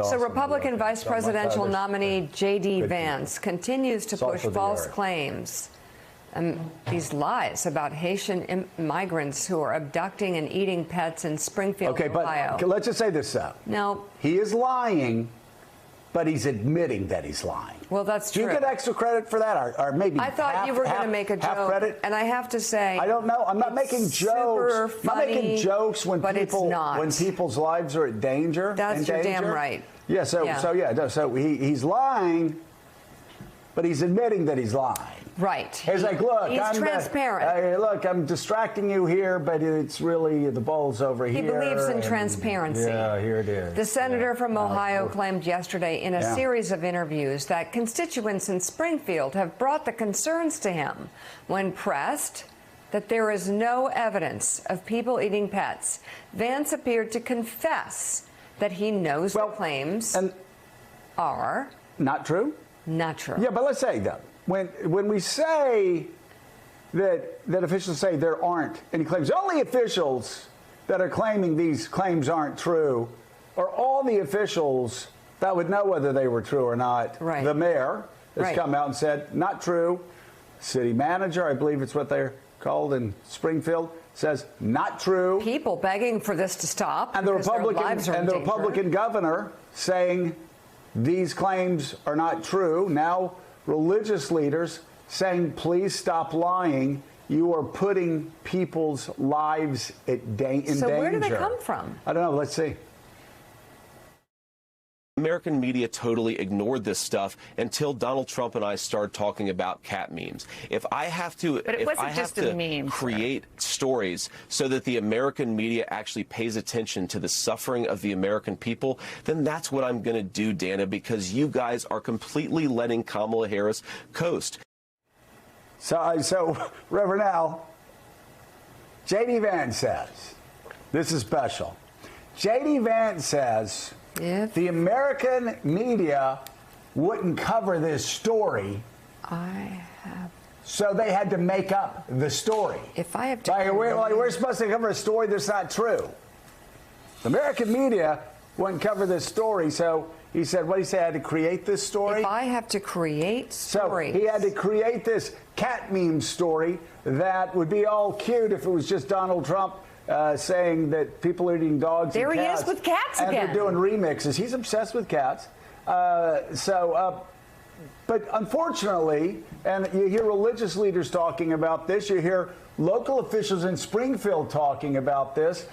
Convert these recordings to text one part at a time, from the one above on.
So Republican Vice Presidential nominee J.D. Vance continues to push false claims and these lies about Haitian migrants who are abducting and eating pets in Springfield, Ohio. But let's just say this, though. Now, he is lying, but he's admitting that he's lying. Well, that's true. Do you get extra credit for that, or maybe I thought you were going to make a joke, credit? And I have to say, I don't know. I'm not making jokes. Funny, I'm not making jokes when people's lives are at danger. That's your damn right. Yeah. So he's lying, but he's admitting that he's lying. Right. He's like, look, he's transparent. Look, I'm distracting you here, but it's really the ball's over here. He believes in transparency. Yeah, here it is. The senator from Ohio claimed yesterday in a series of interviews that constituents in Springfield have brought the concerns to him when pressed that there is no evidence of people eating pets. Vance appeared to confess that he knows the claims are not true. Not true. Yeah, but let's say that. When we say that officials say there aren't any claims, the only officials that are claiming these claims aren't true are all the officials that would know whether they were true or not. Right. The mayor has come out and said, not true. City manager, I believe it's what they're called in Springfield, says not true. People begging for this to stop. And the Republican governor saying these claims are not true. Now religious leaders saying, please stop lying. You are putting people's lives in danger. So where do they come from? I don't know. Let's see. American media totally ignored this stuff until Donald Trump and I started talking about cat memes. If I have to, create stories so that the American media actually pays attention to the suffering of the American people, then that's what I'm going to do, Dana, because you guys are completely letting Kamala Harris coast. So Reverend Al, J.D. Vance says, this is special. J.D. Vance says, the American media wouldn't cover this story. So they had to make up the story. If I have to, we're supposed to cover a story that's not true. The American media wouldn't cover this story, so he said, what did he say? I had to create this story? If I have to create stories. So he had to create this cat meme story that would be all cute if it was just Donald Trump saying that people are eating dogs and cats. There he is with cats again. And they're doing remixes. He's obsessed with cats. But unfortunately, and you hear religious leaders talking about this, you hear local officials in Springfield talking about this,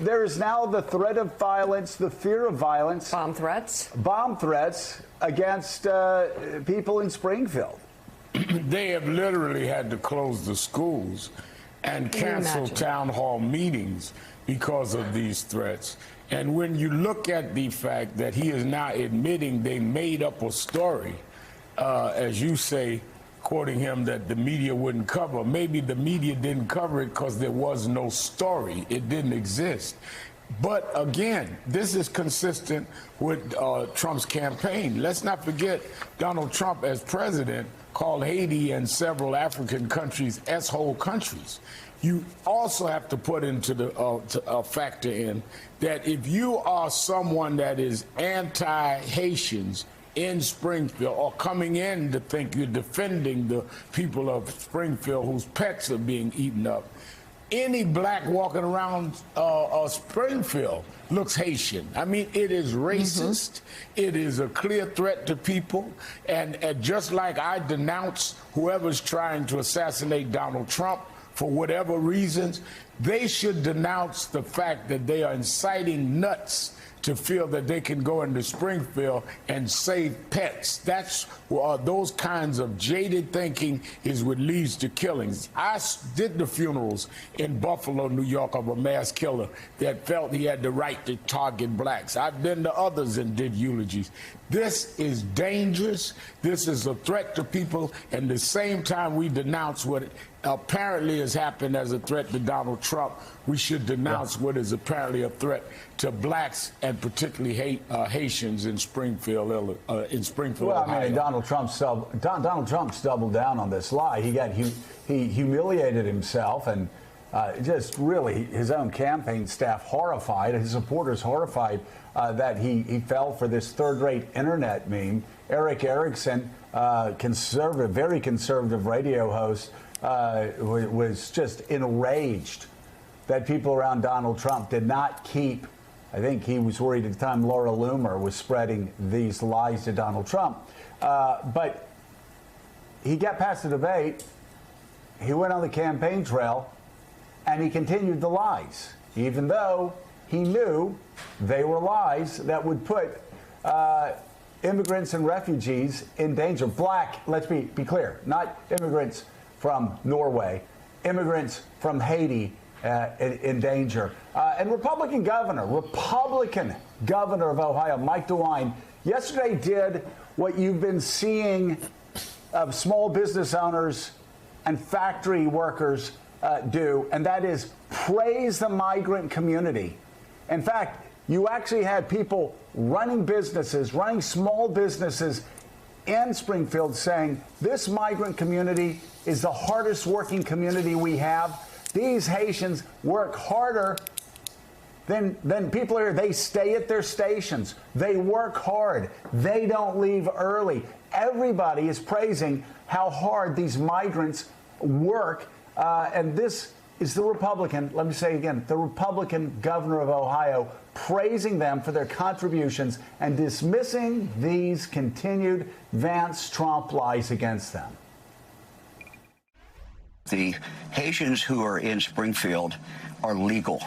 there is now the threat of violence, the fear of violence. Bomb threats against people in Springfield. They have literally had to close the schools and cancel town hall meetings because of these threats. And when you look at the fact that he is now admitting they made up a story, as you say, quoting him, that the media wouldn't cover, maybe the media didn't cover it because there was no story. It didn't exist. But again, this is consistent with Trump's campaign. Let's not forget Donald Trump, as president, called Haiti and several African countries S-hole countries. You also have to put into the factor in that if you are someone that is anti-Haitians in Springfield or coming in to think you're defending the people of Springfield whose pets are being eaten up, any black walking around Springfield looks Haitian. I mean, it is racist. It is a clear threat to people. And just like I denounce whoever's trying to assassinate Donald Trump for whatever reasons, they should denounce the fact that they are inciting nuts to feel that they can go into Springfield and save pets. That's those kinds of jaded thinking is what leads to killings. I did the funerals in Buffalo, New York, of a mass killer that felt he had the right to target blacks. I've been to others and did eulogies. This is dangerous. This is a threat to people. And at the same time we denounce what apparently has happened as a threat to Donald Trump, we should denounce what is apparently a threat to blacks and particularly Haitians in Springfield, Ohio. Well, I mean, Donald Trump's doubled down on this lie. He humiliated himself, and just really his own campaign staff horrified, his supporters horrified that he fell for this third-rate internet meme. Eric Erickson, very conservative radio host, was just enraged that people around Donald Trump did not keep, I think he was worried at the time Laura Loomer was spreading these lies to Donald Trump. But he got past the debate, he went on the campaign trail, and he continued the lies, even though he knew they were lies that would put immigrants and refugees in danger. Black, let's be clear, not immigrants from Norway, immigrants from Haiti in danger. And Republican governor of Ohio, Mike DeWine, yesterday did what you've been seeing of small business owners and factory workers do, and that is praise the migrant community. In fact, you actually had people running small businesses in Springfield saying this migrant community is the hardest working community we have. These Haitians work harder than people here. They stay at their stations. They work hard. They don't leave early. Everybody is praising how hard these migrants work. And this is the Republican, let me say again, the Republican governor of Ohio praising them for their contributions and dismissing these continued Vance-Trump lies against them. The Haitians who are in Springfield are legal.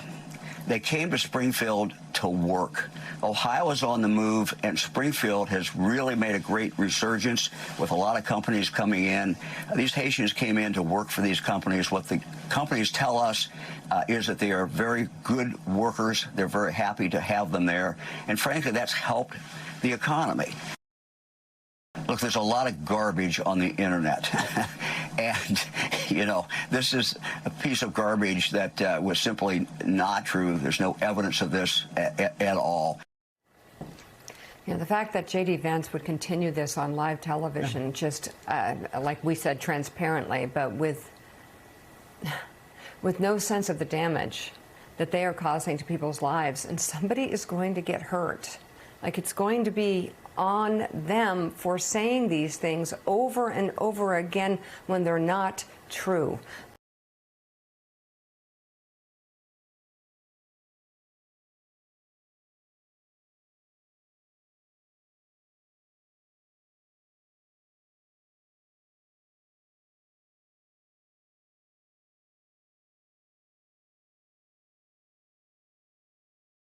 They came to Springfield to work. Ohio is on the move, and Springfield has really made a great resurgence with a lot of companies coming in. These Haitians came in to work for these companies. What the companies tell us is that they are very good workers. They're very happy to have them there. And frankly, that's helped the economy. Look, there's a lot of garbage on the internet. And, you know, this is a piece of garbage that was simply not true. There's no evidence of this at all. You know, the fact that J.D. Vance would continue this on live television, just like we said, transparently, but with no sense of the damage that they are causing to people's lives, and somebody is going to get hurt. Like, it's going to be on them for saying these things over and over again when they're not true.